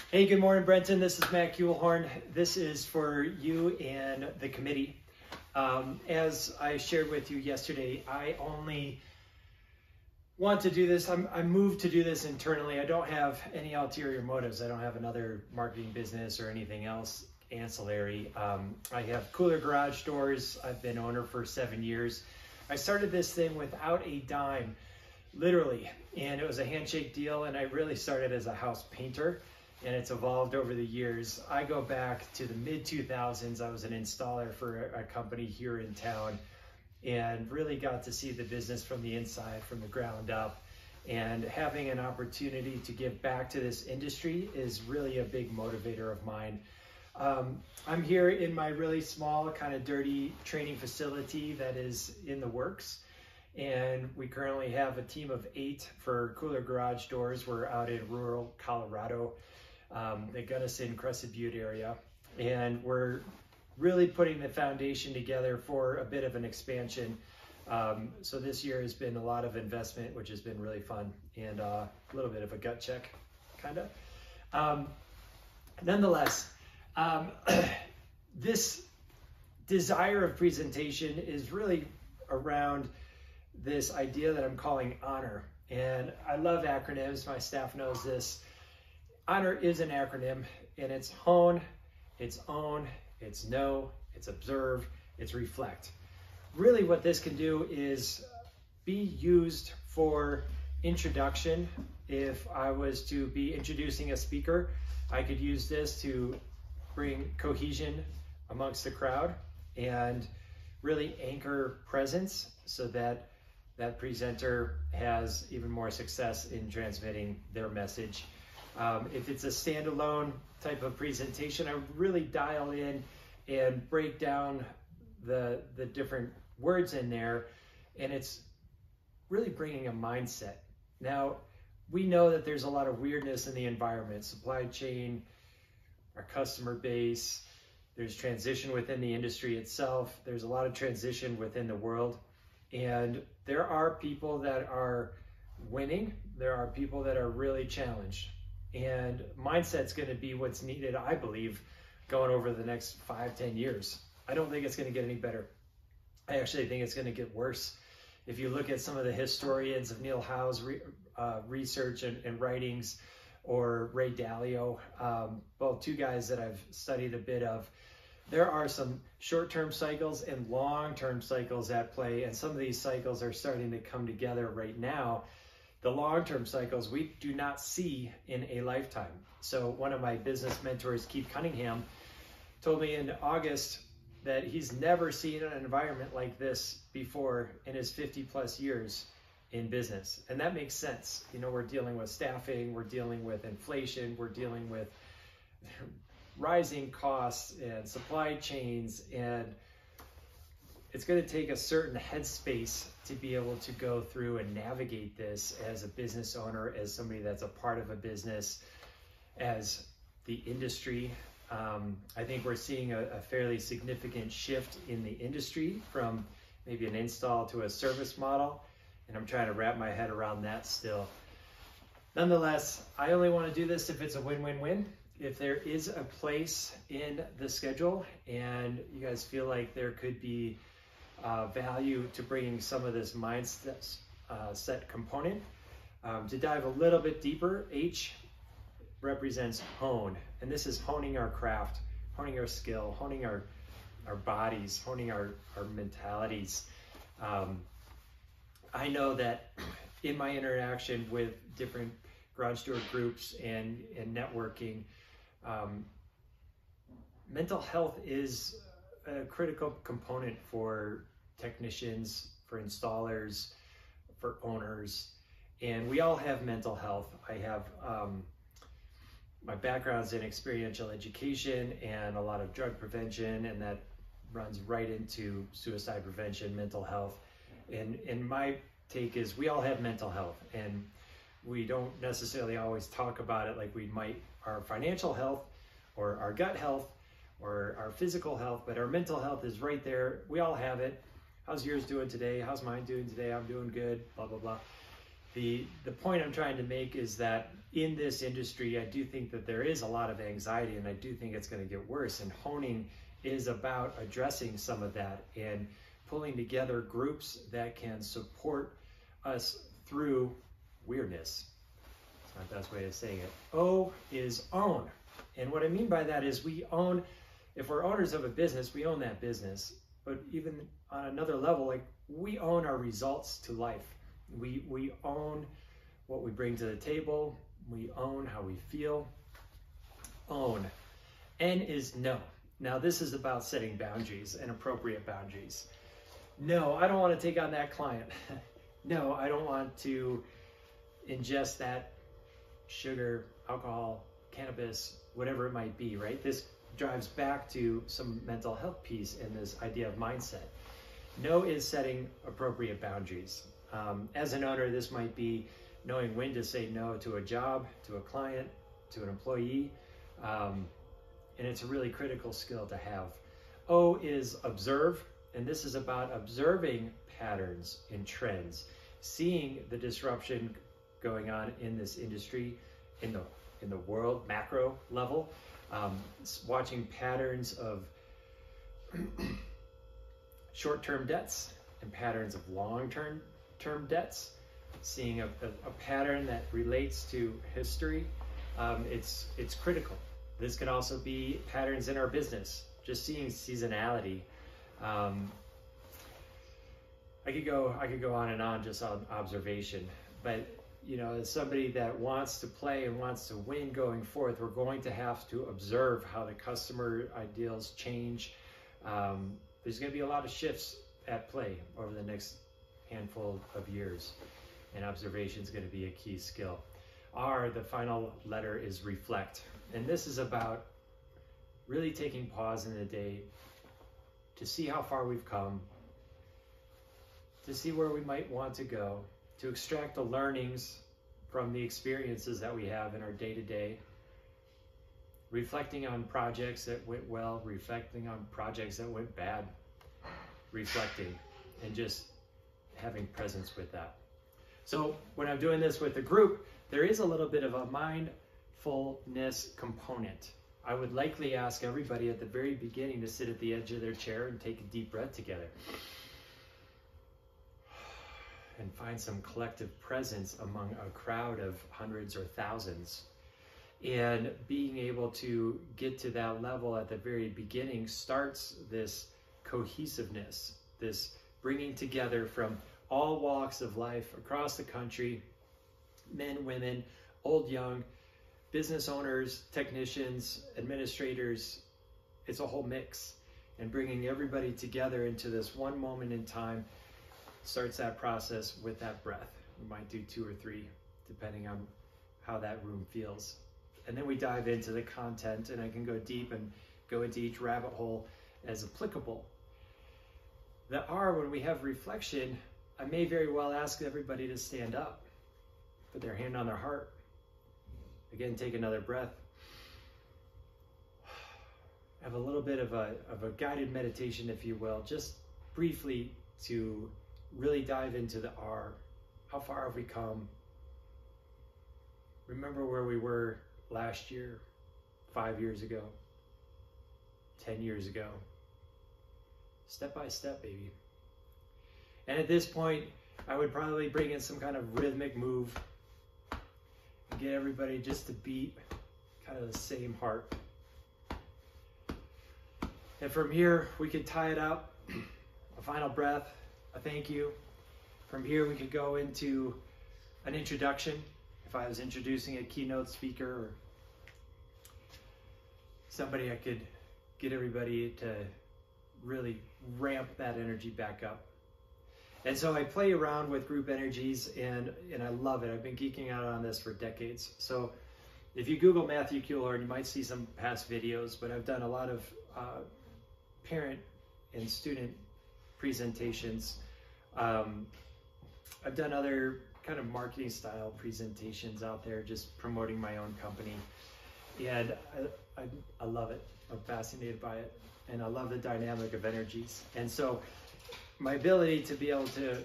Hey, good morning, Brenton. This is Matt Kuehlhorn. This is for you and the committee. As I shared with you yesterday, I only want to do this. I moved to do this internally. I don't have any ulterior motives. I don't have another marketing business or anything else ancillary. I have Cooler Garage Doors. I've been owner for 7 years. I started this thing without a dime, literally, and it was a handshake deal, and I really started as a house painter, and it's evolved over the years. I go back to the mid-2000s. I was an installer for a company here in town and really got to see the business from the inside, from the ground up, and having an opportunity to give back to this industry is really a big motivator of mine. I'm here in my really small, kind of dirty training facility that is in the works. And we currently have a team of 8 for Cooler Garage Doors. We're out in rural Colorado. They got us in Crescent Butte area. And we're really putting the foundation together for a bit of an expansion. So this year has been a lot of investment, which has been really fun, and a little bit of a gut check, kind of. Nonetheless, this desire of presentation is really around this idea that I'm calling honor. And I love acronyms. My staff knows this. Honor is an acronym, and it's hone, it's own, it's know, it's observe, it's reflect. Really what this can do is be used for introduction. If I was to be introducing a speaker, I could use this to bring cohesion amongst the crowd and really anchor presence so that that presenter has even more success in transmitting their message. If it's a standalone type of presentation, I would really dial in and break down the different words in there, and it's really bringing a mindset. Now, we know that there's a lot of weirdness in the environment, supply chain, our customer base, there's transition within the industry itself, there's a lot of transition within the world, and there are people that are winning, there are people that are really challenged, and mindset's going to be what's needed, I believe, going over the next 5-10 years. I don't think it's going to get any better. I actually think it's going to get worse. If you look at some of the historians of Neil Howe's research and writings, or Ray Dalio, both two guys that I've studied a bit of, there are some short-term cycles and long-term cycles at play, and some of these cycles are starting to come together right now. The long-term cycles we do not see in a lifetime. So one of my business mentors, Keith Cunningham, told me in August that he's never seen an environment like this before in his 50+ years in business. And that makes sense. You know, we're dealing with staffing, we're dealing with inflation, we're dealing with rising costs and supply chains, and it's going to take a certain headspace to be able to go through and navigate this as a business owner, as somebody that's a part of a business, as the industry. I think we're seeing a fairly significant shift in the industry from maybe an install to a service model, and I'm trying to wrap my head around that still. Nonetheless, I only want to do this if it's a win-win-win. If there is a place in the schedule and you guys feel like there could be value to bringing some of this mindset set component, to dive a little bit deeper, H represents hone, and this is honing our craft, honing our skill, honing our bodies, honing our mentalities. I know that in my interaction with different garage door groups and networking, mental health is a critical component for technicians, for installers, for owners, and we all have mental health. I have my background's in experiential education and a lot of drug prevention, and that runs right into suicide prevention, mental health. And my take is we all have mental health, and we don't necessarily always talk about it like we might our financial health or our gut health or our physical health, but our mental health is right there. We all have it. How's yours doing today? How's mine doing today? I'm doing good, blah, blah, blah. The point I'm trying to make is that in this industry, I do think that there is a lot of anxiety, and I do think it's going to get worse. And honing is about addressing some of that and pulling together groups that can support us through weirdness. That's my best way of saying it. O is own. And what I mean by that is we own, if we're owners of a business, we own that business. But even on another level, like we own our results to life. We own what we bring to the table. We own how we feel. Own. N is no. Now this is about setting boundaries and appropriate boundaries. No, I don't want to take on that client. No, I don't want to ingest that sugar, alcohol, cannabis, whatever it might be, right? This drives back to some mental health piece in this idea of mindset. No is setting appropriate boundaries. As an owner, this might be knowing when to say no to a job, to a client, to an employee. And it's a really critical skill to have. O is observe, and this is about observing patterns and trends, seeing the disruption going on in this industry, in the world, macro level, watching patterns of short-term debts and patterns of long-term debts, seeing a pattern that relates to history. It's critical. This can also be patterns in our business, just seeing seasonality. I could go on and on just on observation, but you know, as somebody that wants to play and wants to win going forth, we're going to have to observe how the customer ideals change. There's going to be a lot of shifts at play over the next handful of years, and observation is going to be a key skill. R, the final letter, is reflect, and this is about really taking pause in the day to see how far we've come, to see where we might want to go, to extract the learnings from the experiences that we have in our day-to-day, reflecting on projects that went well, reflecting on projects that went bad, reflecting, and just having presence with that. So when I'm doing this with the group, there is a little bit of a mindfulness component. I would likely ask everybody at the very beginning to sit at the edge of their chair and take a deep breath together and find some collective presence among a crowd of hundreds or thousands. And being able to get to that level at the very beginning starts this cohesiveness, this bringing together from all walks of life across the country, men, women, old, young, business owners, technicians, administrators. It's a whole mix. And bringing everybody together into this one moment in time starts that process with that breath. We might do 2 or 3, depending on how that room feels. And then we dive into the content, and I can go deep and go into each rabbit hole as applicable. The R, when we have reflection, I may very well ask everybody to stand up, put their hand on their heart. Again, take another breath. Have a little bit of a guided meditation, if you will, just briefly to really dive into the R. How far have we come? Remember where we were last year, 5 years ago, 10 years ago. Step by step, baby. And at this point, I would probably bring in some kind of rhythmic move and get everybody just to beat kind of the same heart. And from here, we could tie it up, a final breath, a thank you. From here, we could go into an introduction. If I was introducing a keynote speaker or somebody, I could get everybody to really ramp that energy back up. And so I play around with group energies, and I love it. I've been geeking out on this for decades. So if you Google Matthew Kuhlhorn, you might see some past videos, but I've done a lot of parent and student presentations. I've done other kind of marketing style presentations out there, just promoting my own company. And I love it. I'm fascinated by it. And I love the dynamic of energies. And so my ability to be able to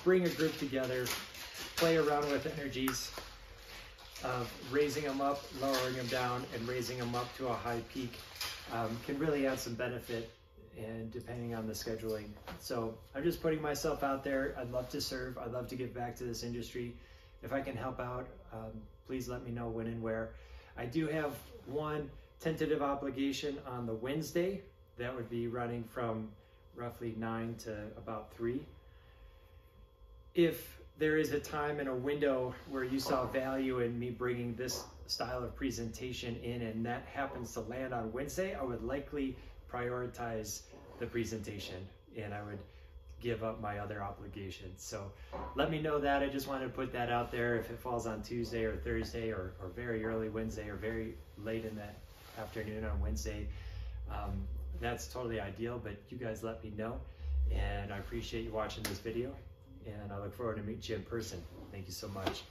bring a group together play around with energies of raising them up, lowering them down, and raising them up to a high peak can really add some benefit, and depending on the scheduling. So I'm just putting myself out there. I'd love to serve. I'd love to give back to this industry. If I can help out, please let me know when and where. I do have one tentative obligation on the Wednesday. That would be running from roughly 9 to about 3. If there is a time and a window where you saw value in me bringing this style of presentation in, and that happens to land on Wednesday, I would likely prioritize the presentation, and I would give up my other obligations. So let me know that. I just wanted to put that out there. If it falls on Tuesday or Thursday, or very early Wednesday, or very late in the afternoon on Wednesday, that's totally ideal, but you guys let me know. And I appreciate you watching this video, and I look forward to meeting you in person. Thank you so much.